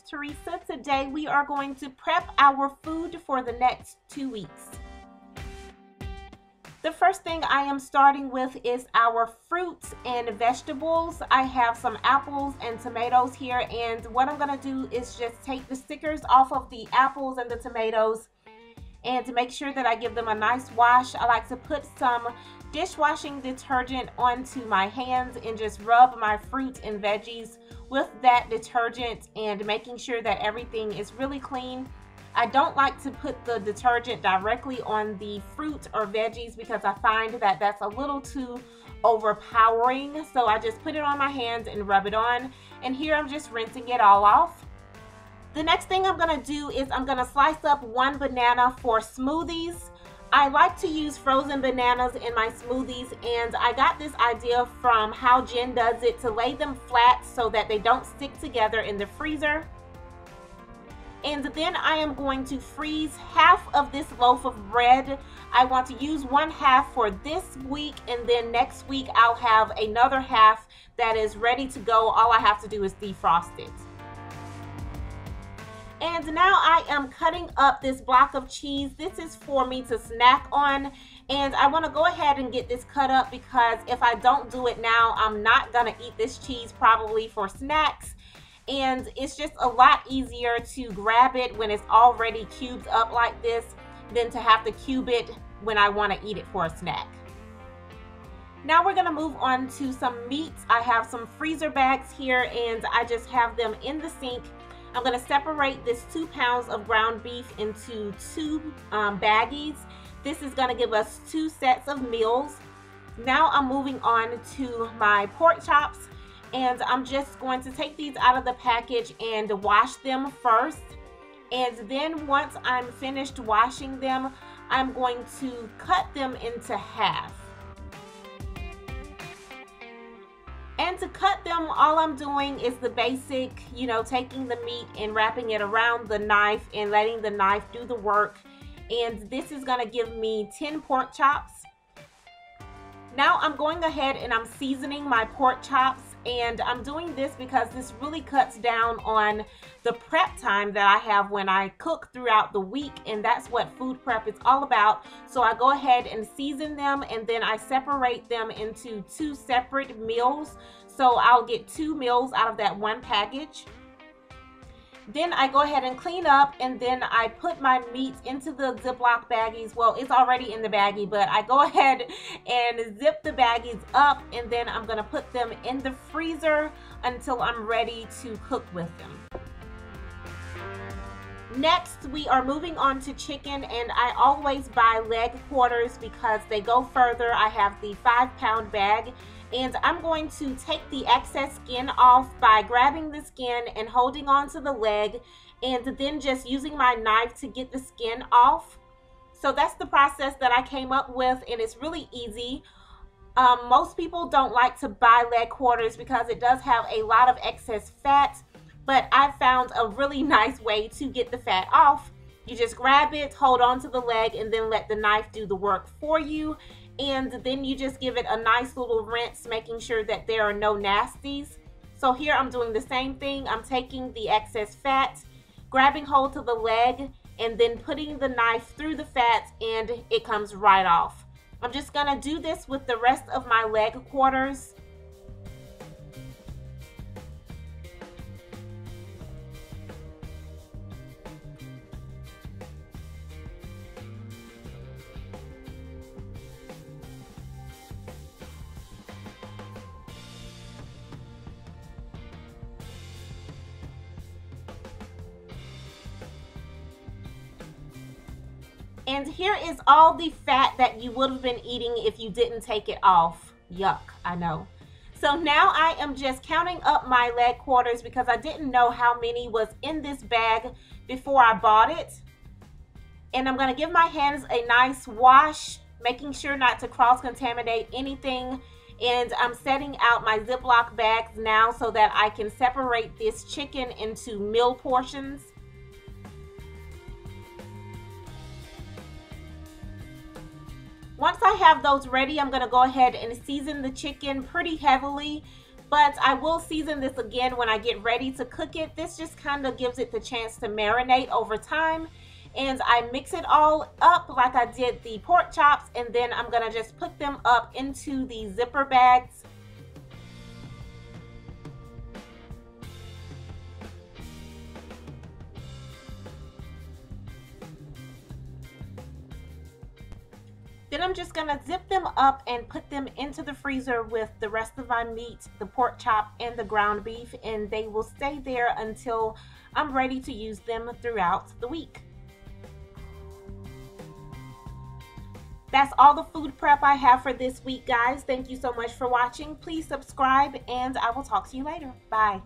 Teresa. Today we are going to prep our food for the next 2 weeks. The first thing I am starting with is our fruits and vegetables. I have some apples and tomatoes here, and what I'm going to do is just take the stickers off of the apples and the tomatoes and to make sure that I give them a nice wash. I like to put some dishwashing detergent onto my hands and just rub my fruit and veggies with that detergent and making sure that everything is really clean. I don't like to put the detergent directly on the fruit or veggies because I find that that's a little too overpowering. So I just put it on my hands and rub it on. And here I'm just rinsing it all off. The next thing I'm going to do is I'm going to slice up 1 banana for smoothies. I like to use frozen bananas in my smoothies, and I got this idea from how Jen does it, to lay them flat so that they don't stick together in the freezer. And then I am going to freeze half of this loaf of bread. I want to use 1/2 for this week, and then next week I'll have another half that is ready to go. All I have to do is defrost it. And now I am cutting up this block of cheese. This is for me to snack on, and I want to go ahead and get this cut up because if I don't do it now, I'm not going to eat this cheese probably for snacks. And it's just a lot easier to grab it when it's already cubed up like this than to have to cube it when I want to eat it for a snack. Now we're going to move on to some meats. I have some freezer bags here, and I just have them in the sink. I'm going to separate this 2 pounds of ground beef into 2 baggies. This is going to give us 2 sets of meals. Now I'm moving on to my pork chops, and I'm just going to take these out of the package and wash them first. And then once I'm finished washing them, I'm going to cut them into half. And to cut them, all I'm doing is the basic, taking the meat and wrapping it around the knife and letting the knife do the work. And this is going to give me 10 pork chops. Now I'm going ahead and I'm seasoning my pork chops, and I'm doing this because this really cuts down on the prep time that I have when I cook throughout the week, and that's what food prep is all about. So I go ahead and season them, and then I separate them into 2 separate meals. So I'll get 2 meals out of that 1 package. Then I go ahead and clean up, and then I put my meat into the Ziploc baggies. Well, it's already in the baggie, but I go ahead and zip the baggies up, and then I'm going to put them in the freezer until I'm ready to cook with them. Next, we are moving on to chicken, and I always buy leg quarters because they go further. I have the 5-pound bag, and I'm going to take the excess skin off by grabbing the skin and holding on to the leg, and then just using my knife to get the skin off. So that's the process that I came up with, and it's really easy. Most people don't like to buy leg quarters because it does have a lot of excess fat, but I found a really nice way to get the fat off. You just grab it, hold on to the leg, and then let the knife do the work for you. And then you just give it a nice little rinse, making sure that there are no nasties. So here I'm doing the same thing. I'm taking the excess fat, grabbing hold to the leg, and then putting the knife through the fat, and it comes right off. I'm just gonna do this with the rest of my leg quarters. And here is all the fat that you would have been eating if you didn't take it off. Yuck, I know. So now I am just counting up my leg quarters because I didn't know how many was in this bag before I bought it. And I'm going to give my hands a nice wash, making sure not to cross-contaminate anything. And I'm setting out my Ziploc bags now so that I can separate this chicken into meal portions. Once I have those ready, I'm going to go ahead and season the chicken pretty heavily But I will season this again when I get ready to cook it. This just kind of gives it the chance to marinate over time. And I mix it all up like I did the pork chops, and then I'm gonna just put them up into the zipper bags. Then I'm just gonna zip them up and put them into the freezer with the rest of my meat, the pork chop and the ground beef, and they will stay there until I'm ready to use them throughout the week. That's all the food prep I have for this week, guys. Thank you so much for watching. Please subscribe, and I will talk to you later. Bye.